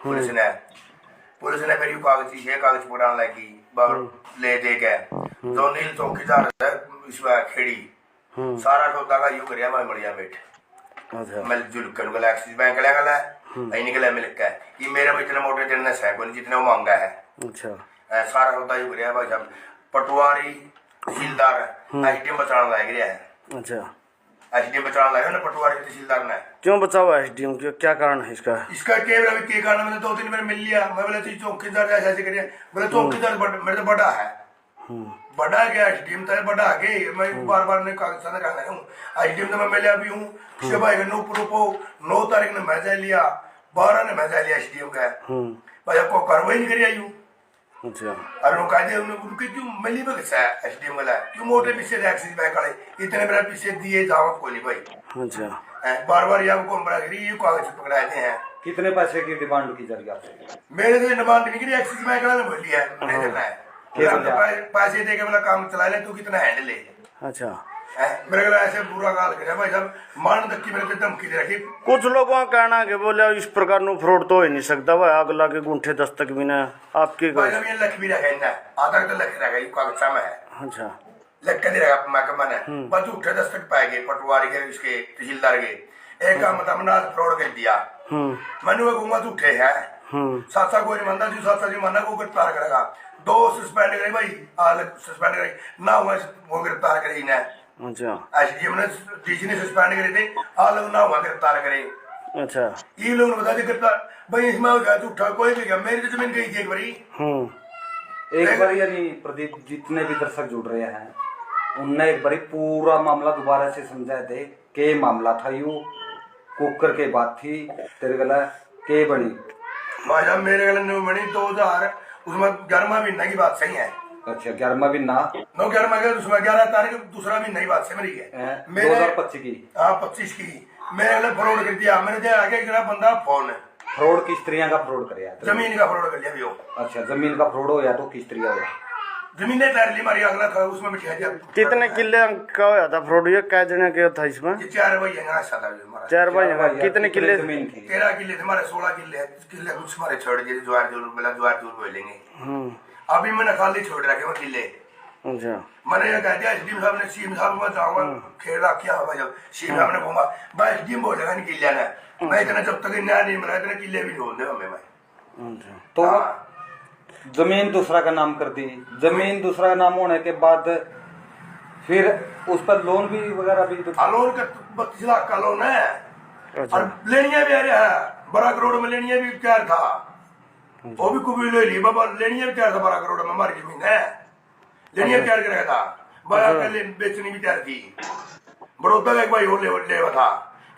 Police ने मेरी कागज ये कागज पकड़ाने लगी ले दे के जो नील चौकीदार है इसमें खेड़ी सारा सौदा का यू करिया मैं बढ़िया बैठ मैं जुल कर गला एक्सिस बैंक ले गला आई निकला मिल के ये मेरे में इतने मोटे देने से कोई जितने वो मांगा है। अच्छा सारा सौदा यू करिया भाई साहब पटवारी तहसीलदार एसडीएम बचाने लग गया है। अच्छा एसडीएम बचाने लगा ना पटवारी तहसीलदार ने क्यों बचाओ एसडीएम क्यों क्या कारण है इसका केवल के कारण मैंने 2-3 बार मिल लिया मैं बोले चौकीदार ऐसे करिए बोले चौकीदार मेरे तो बड़ा है बड़ा गया एसडीएम तो बड़ा आगे मैं बार बार ने कागज साथ रखा हूँ एसडीएम तो मैं मिला भी हूँ कि भाई 9 तारीख ने मैं लिया 12 ने मैं लिया एसडीएम का भाई आपको कार्रवाई नहीं करी आई हूँ। अच्छा अरे कायदे उनके क्यों मिली बस एसडीएम वाला क्यों मोटे पीछे एक्सिस बैंक वाले इतने बड़ा पीछे दिए जाओ कोई नहीं भाई। अच्छा बार बार यहाँ को ये कागज पकड़ाते हैं। कितने पैसे की डिमांड की जा रही है? मेरे तो डिमांड नहीं करी एक्सिस बैंक वाले ने बोली है नहीं देना है पैसे दे के मेरा काम चला ले तू कितना हैंडल है। अच्छा मेरे को ऐसे बुरा गाल कर भाई साहब मान तक मेरे पे धमकी दे रखी। कुछ लोगों का कहना है बोले इस प्रकार नु फ्रॉड तो हो नहीं सकता भाई अगला के गुंठे दस्तक भी ना आपके भाई साहब ये लख भी रखा है आधा तो लख रखा ये कागज में है। अच्छा लख के दे रखा मैं कमन है बस उठे दस्तक पाएंगे पटवारी के इसके तहसीलदार के एक का मतलब ना फ्रॉड कर दिया मनु घूमा तो उठे है सासा कोई नहीं मानता जी सासा जी माना को गिरफ्तार करेगा 2 सस्पेंड करे भाई सस्पेंड करे ना हुआ वो गिरफ्तार करे ना। अच्छा एसडीएम ने डीसी ने सस्पेंड करे थे लोग ना हुआ गिरफ्तार करे। अच्छा ये लोग ने बता दिया गिरफ्तार भाई इसमें हो गया झूठा कोई भी गया मेरी तो जमीन गई थी एक बारी यानी प्रदीप जितने भी दर्शक जुड़ रहे हैं उनने एक बारी पूरा मामला दोबारा से समझाए थे के मामला था यू कुकर के बात थी तेरे गला के बनी भाई साहब मेरे गला नहीं बनी 2000 उसमें 11वां महीना की बात सही है। अच्छा 11वां महीना 11वां का उसमें 11 तारीख दूसरा महीना की बात से मेरी है 2025 की। हाँ 25 की मेरे गले फ्रॉड कर दिया मैंने दिया आगे एक बंदा फोन फ्रॉड किस्त्रियां का फ्रॉड कर जमीन का फ्रॉड कर लिया भी हो। अच्छा जमीन का फ्रॉड हो या तो किस्त्रियां हो जमीन तैर ली मारी अगला था उसमें बिठा दिया। कितने किले का होया था फ्रॉड ये कै जने के था इसमें? 4 भाई है सादा हमारा 4 भाई है कितने किले जमीन थी? 13 किले थे हमारे 16 किले कुछ हमारे छोड़ दिए ज्वार जोर मिला ज्वार जोर बोलेंगे अभी मैंने खाली छोड़ रखे वो किले। अच्छा मैंने ये कह दिया एसडीएम साहब ने सीएम साहब को जाऊंगा खेल रखा हुआ जब सीएम साहब ने घूमा भाई एसडीएम बोलेगा नहीं किले ने मैं इतना जब तक न्याय नहीं मिला इतने किले भी ढूंढ दे हमें मैं। तो जमीन दूसरा का नाम कर दी जमीन दूसरा का नाम होने के बाद फिर उस पर लोन भी वगैरह भी तो लोन का 32 लाख का लोन है। अच्छा। और लेनिया भी आ रहा है 12 करोड़ में लेनिया भी तैयार था वो भी कुछ ले ली बाबा लेनिया भी तैयार था 12 करोड़ में हमारी जमीन है लेनिया तैयार कर रखा था 12 का बेचनी भी तैयार थी बड़ौदा का एक भाई और लेवा था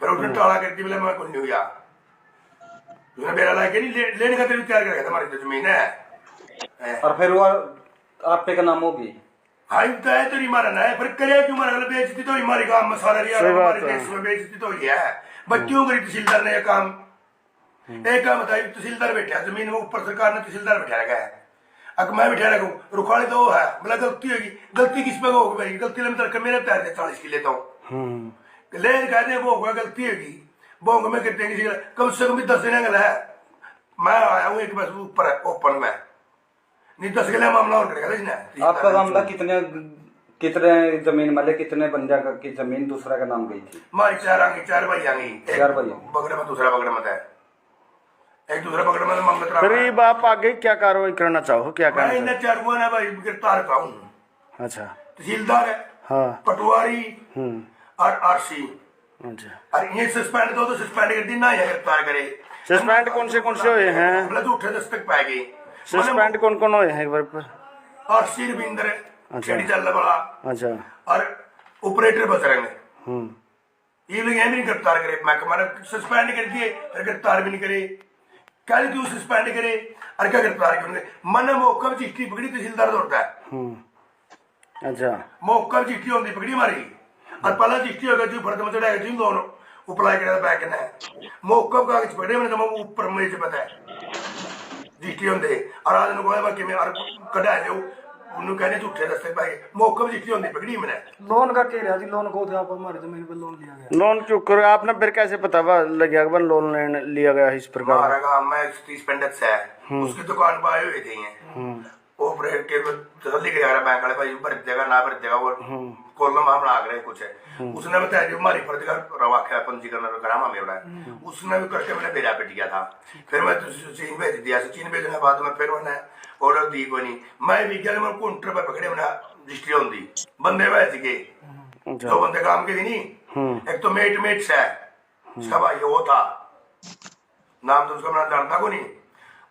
फिर उसने टाला करके बोले मैं कुछ नहीं हुआ मेरा लायक नहीं लेने का भी तैयार कर रखा था हमारी जो जमीन है और फिर वो आप पे का नाम होगी हाई तो है तो नहीं मारा ना है फिर करे क्यों मारा बेइज्जती तो हमारी काम मसाला रिया हमारे देश में बेइज्जती तो ही है बच्चों करी तहसीलदार ने ये काम एक काम बताइए तहसीलदार बैठा जमीन में ऊपर सरकार ने तहसीलदार बैठा रखा है अब मैं बैठा रखूं रुखाड़ी तो वो है बोला गलती होगी गलती किस पे होगी भाई गलती मतलब मेरे पैर से 40 किले तो ले कहते वो होगा गलती होगी वो मैं कहते हैं किसी कम से कम 10 दिन है मैं आया हूँ एक बस ऊपर ओपन में नहीं 10 किले मामला और करेगा आपका मामला कितने जमीन मतलब कितने बंदा की जमीन दूसरा का नाम गई थी? मारी 4 भाई आ गई 4 भाई बगड़ में दूसरा बगड़ में है एक दूसरा बगड़ में मामला करीब आप आगे क्या कार्रवाई करना चाहो क्या करना मैं इन 4 हुआ ना भाई गिरफ्तार कराऊं। अच्छा तहसीलदार है हाँ पटवारी और आरसी। अच्छा और ये सस्पेंड तो सस्पेंड कर दी ना या गिरफ्तार करे सस्पेंड कौन से हुए हैं मतलब झूठे दस्तक पाए गए सस्पेंड कौन हुए हैं एक बार पर आरसी रविंद्र अच्छा चलने वाला अच्छा और ऑपरेटर बजरंग ये लोग यहाँ भी नहीं गिरफ्तार करे मैं हमारा सस्पेंड कर दिए फिर गिरफ्तार भी नहीं करे कल क्यों सस्पेंड करे और क्या गिरफ्तार करेंगे मन मौका में चिट्ठी पकड़ी तहसीलदार दौड़ता है। अच्छा मौका में चिट्ठी होती पकड़ी मारी और पहला चिट्ठी होगा जो फर्क में चढ़ाएगा जिन दोनों अप्लाई करेगा बैक ने मौका कागज पकड़े मैंने तो ऊपर मुझे पता है चिट्ठी होंगे और आज को मैं कढ़ा लो ਉਹਨੂੰ ਕਹਿੰਦੇ ਝੂਠੇ रस्ते भाई मौके पर जितनी होती पकड़ी मैंने लोन का कह रहा थी लोन को थे आप हमारी जमीन पे लोन लिया गया लोन चुक कर आपने फिर कैसे पता लग गया कि लोन लिया गया इस प्रकार? हमारा गाँव में 30 पंडित से है उसकी दुकान पर आए हुए थे वो ऑपरेट के तसल्ली कर बैंक वाले भाई भर देगा ना भर देगा वो कॉलम हम बना रहे कुछ है उसने बताया जो हमारी फर्ज का रवाखा पंजीकरण करामा मेरा उसने भी करके मैंने भेजा पे दिया था फिर मैं चीन भेज दिया चीन भेजने के बाद में फिर मैंने ऑर्डर दी कोई नहीं मैं भी गया मैं काउंटर पर पकड़े मैंने रजिस्ट्री होती बंदे वैसे के दो बंदे काम के नहीं एक तो मेट से उसका भाई वो था नाम तो उसका मैं जानता को नहीं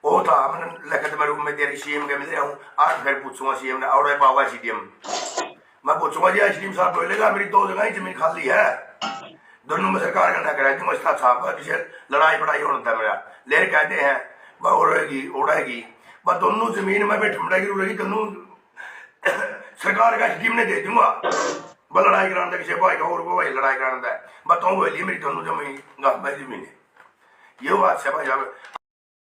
वो था मैंने लिखा मैं रूम में तेरी सीएम के मिल रहा हूँ आज फिर पूछूंगा सीएम ने और पाऊंगा सीडीएम मैं पूछूंगा जी सीडीएम साहब बोलेगा मेरी 2 जगह ही जमीन खाली है दोनों में सरकार का ना कराई तुम इसका साहब किसी लड़ाई बड़ाई होना था मेरा ले कहते हैं वह उड़ेगी बस दोनों जमीन में बैठ उड़ेगी दोनों सरकार का सीडीएम ने दे दूंगा बस लड़ाई कराना था किसी भाई का और भाई लड़ाई कराना था बस तुम बोलिए मेरी दोनों जमीन है ये बात है भाई